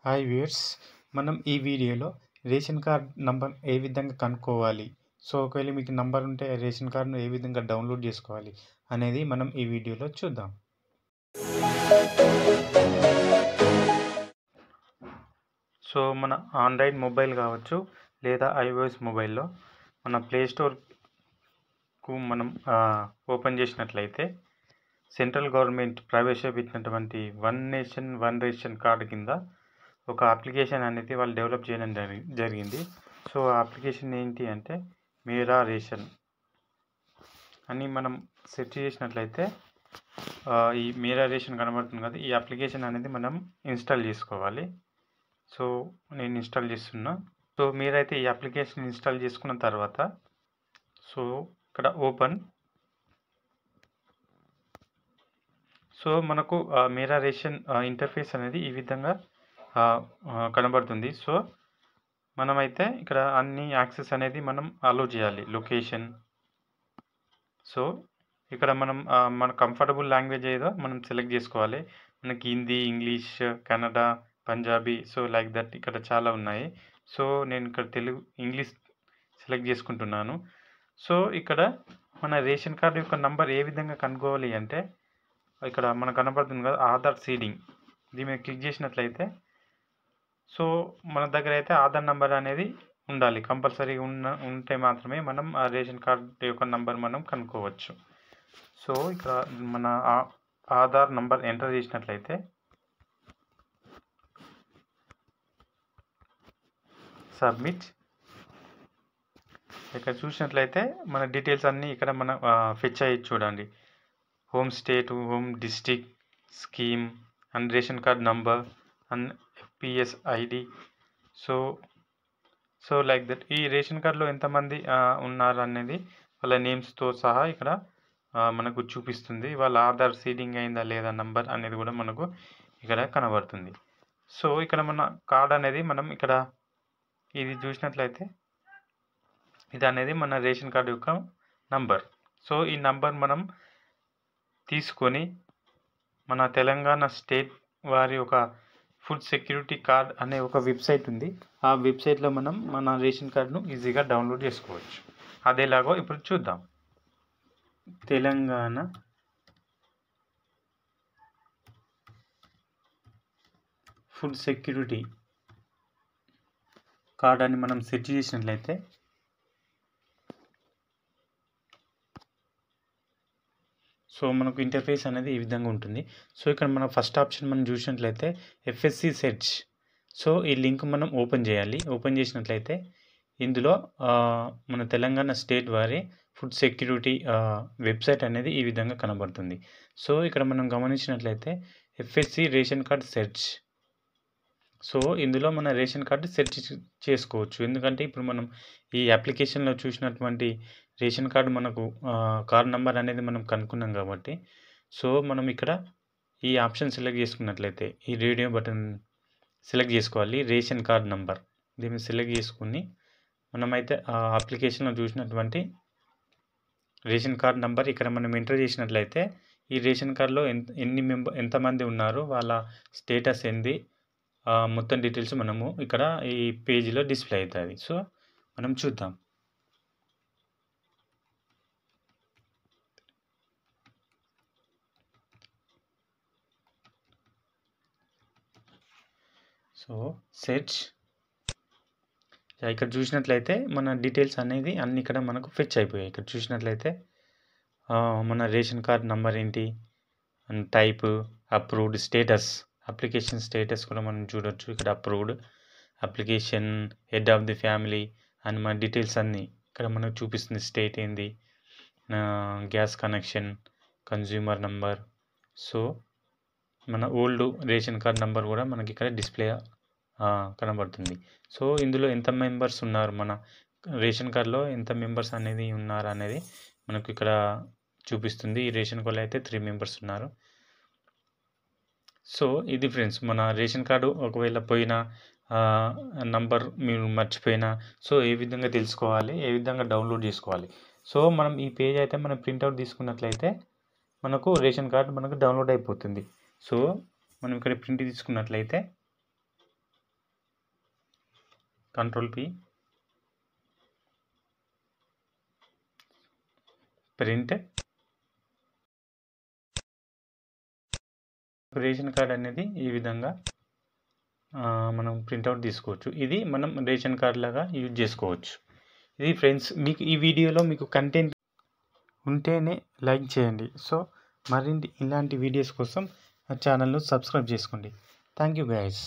Hi viewers, మనం ఈ వీడియోలో రేషన్ కార్డ్ నంబర్ ఏ విధంగా కనుక్కోవాలి, ఒకవేళ మీకు నంబర్ ఉంటే రేషన్ కార్డ్‌ను ఏ విధంగా డౌన్‌లోడ్ చేసుకోవాలి అనేది మనం ఈ వీడియోలో చూద్దాం. మన ఆండ్రాయిడ్ మొబైల్ కావచ్చు లేదా ఐఓఎస్ మొబైల్‌లో మన ప్లే స్టోర్‌కు మనం ఓపెన్ చేసినట్లయితే సెంట్రల్ గవర్నమెంట్ ప్రవేశపెట్టినటువంటి one nation one ration card కింద ఒక అప్లికేషన్ అనేది వాళ్ళు డెవలప్ చేయడం జరిగింది. ఆ అప్లికేషన్ ఏంటి అంటే మేరా రేషన్ అని మనం సెర్చ్ చేసినట్లయితే ఈ మేరా రేషన్ కనబడుతుంది కదా, ఈ అప్లికేషన్ అనేది మనం ఇన్స్టాల్ చేసుకోవాలి. నేను ఇన్స్టాల్ చేస్తున్నా. మీరైతే ఈ అప్లికేషన్ ఇన్స్టాల్ చేసుకున్న తర్వాత ఇక్కడ ఓపెన్. మనకు మేరా రేషన్ ఇంటర్ఫేస్ అనేది ఈ విధంగా కనబడుతుంది. మనమైతే ఇక్కడ అన్ని యాక్సెస్ అనేది మనం అలో చేయాలి. లొకేషన్, ఇక్కడ మనం మన కంఫర్టబుల్ లాంగ్వేజ్ ఏదో మనం సెలెక్ట్ చేసుకోవాలి. మనకి Hindi, English, Kannada, Punjabi, like that ఇక్కడ చాలా ఉన్నాయి. నేను ఇక్కడ ఇంగ్లీష్ సెలెక్ట్ చేసుకుంటున్నాను. ఇక్కడ మన రేషన్ కార్డు యొక్క నంబర్ ఏ విధంగా కనుక్కోవాలి అంటే ఇక్కడ మనకు కనబడుతుంది కదా, ఆధార్ సీడింగ్. దీని మీద క్లిక్ చేసినట్లయితే మన దగ్గర అయితే ఆధార్ నంబర్ అనేది ఉండాలి. కంపల్సరీగా ఉంటే మాత్రమే మనం ఆ రేషన్ కార్డు యొక్క నంబర్ మనం కనుక్కోవచ్చు. ఇక్కడ మన ఆధార్ నంబర్ ఎంటర్ చేసినట్లయితే సబ్మిట్. ఇక్కడ చూసినట్లయితే మన డీటెయిల్స్ అన్నీ ఇక్కడ మనం ఫెచ్ అయ్యి చూడండి. Home state, home district, scheme and ration card number and FPS ID. Like that ఈ రేషన్ కార్డులో ఎంతమంది ఉన్నారు అనేది వాళ్ళ నేమ్స్తో సహా ఇక్కడ మనకు చూపిస్తుంది. వాళ్ళ ఆధార్ సీడింగ్ అయిందా లేదా నంబర్ అనేది కూడా మనకు ఇక్కడ కనబడుతుంది. ఇక్కడ మన కార్డ్ అనేది మనం ఇక్కడ ఇది చూసినట్లయితే ఇది అనేది మన రేషన్ కార్డు యొక్క నంబర్. ఈ నంబర్ మనం తీసుకొని మన తెలంగాణ స్టేట్ వారి ఒక ఫుడ్ సెక్యూరిటీ కార్డ్ అనే ఒక వెబ్సైట్ ఉంది. ఆ వెబ్సైట్లో మనం మన రేషన్ కార్డును ఈజీగా డౌన్లోడ్ చేసుకోవచ్చు. అదేలాగో ఇప్పుడు చూద్దాం. తెలంగాణ ఫుడ్ సెక్యూరిటీ కార్డ్ అని మనం సెర్చ్ చేసినట్లయితే మనకు ఇంటర్ఫేస్ అనేది ఈ విధంగా ఉంటుంది. ఇక్కడ మన ఫస్ట్ ఆప్షన్ మనం చూసినట్లయితే ఎఫ్ఎస్సి సెర్చ్. ఈ లింక్ మనం ఓపెన్ చేయాలి. ఓపెన్ చేసినట్లయితే ఇందులో మన తెలంగాణ స్టేట్ వారి ఫుడ్ సెక్యూరిటీ వెబ్సైట్ అనేది ఈ విధంగా కనబడుతుంది. ఇక్కడ మనం గమనించినట్లయితే ఎఫ్ఎస్సి రేషన్ కార్డ్ సెర్చ్. ఇందులో మన రేషన్ కార్డు సెర్చ్ చేసుకోవచ్చు. ఎందుకంటే ఇప్పుడు మనం ఈ అప్లికేషన్లో చూసినటువంటి రేషన్ కార్డు మనకు కార్డ్ నెంబర్ అనేది మనం కనుక్కున్నాం కాబట్టి మనం ఇక్కడ ఈ ఆప్షన్ సెలెక్ట్ చేసుకున్నట్లయితే ఈ రేడియో బటన్ సెలెక్ట్ చేసుకోవాలి. రేషన్ కార్డ్ నెంబర్ దీన్ని సెలెక్ట్ చేసుకుని మనమైతే ఆ అప్లికేషన్లో చూసినటువంటి రేషన్ కార్డ్ నెంబర్ ఇక్కడ మనం ఎంటర్ చేసినట్లయితే ఈ రేషన్ కార్డులో ఎంతమంది ఉన్నారో వాళ్ళ స్టేటస్ ఏంది మొత్తం డీటెయిల్స్ మనము ఇక్కడ ఈ పేజీలో డిస్ప్లే అవుతుంది. మనం చూద్దాం. సెర్చ్. ఇక్కడ చూసినట్లయితే మన డీటెయిల్స్ అనేది అన్ని ఇక్కడ మనకు ఫెచ్ అయిపోయాయి. ఇక్కడ చూసినట్లయితే మన రేషన్ కార్డ్ నెంబర్ ఏంటి and type, approved, status, application status కూడా మనం చూడొచ్చు. ఇక్కడ approved application, head of the family and మన డీటెయిల్స్ అన్నీ ఇక్కడ మనకు చూపిస్తుంది. స్టేట్ ఏంది, గ్యాస్ కనెక్షన్, కన్జ్యూమర్ నంబర్. మన ఓల్డ్ రేషన్ కార్డ్ నెంబర్ కూడా మనకి ఇక్కడ డిస్ప్లే కనబడుతుంది. ఇందులో ఎంత మెంబర్స్ ఉన్నారు, మన రేషన్ కార్డులో ఎంత మెంబర్స్ అనేది ఉన్నారు అనేది మనకు ఇక్కడ చూపిస్తుంది. ఈ రేషన్ కార్డులో అయితే 3 మెంబర్స్ ఉన్నారు. ఇది ఫ్రెండ్స్, మన రేషన్ కార్డు ఒకవేళ పోయినా నంబర్ మీరు మర్చిపోయినా ఏ విధంగా తెలుసుకోవాలి, ఏ విధంగా డౌన్లోడ్ చేసుకోవాలి. మనం ఈ పేజ్ అయితే మనం ప్రింట్అవుట్ తీసుకున్నట్లయితే మనకు రేషన్ కార్డు మనకు డౌన్లోడ్ అయిపోతుంది. మనం ఇక్కడ ప్రింట్ తీసుకున్నట్లయితే Ctrl+P, ప్రింట్. రేషన్ కార్డ్ అనేది ఈ విధంగా మనం ప్రింట్అవుట్ తీసుకోవచ్చు. ఇది మనం రేషన్ కార్డ్ లాగా యూజ్ చేసుకోవచ్చు. ఇది ఫ్రెండ్స్, మీకు ఈ వీడియోలో మీకు కంటెంట్ ఉంటేనే లైక్ చేయండి. సో మరిన్ని ఇలాంటి వీడియోస్ కోసం ఛానల్ను సబ్స్క్రైబ్ చేసుకోండి. Thank you guys.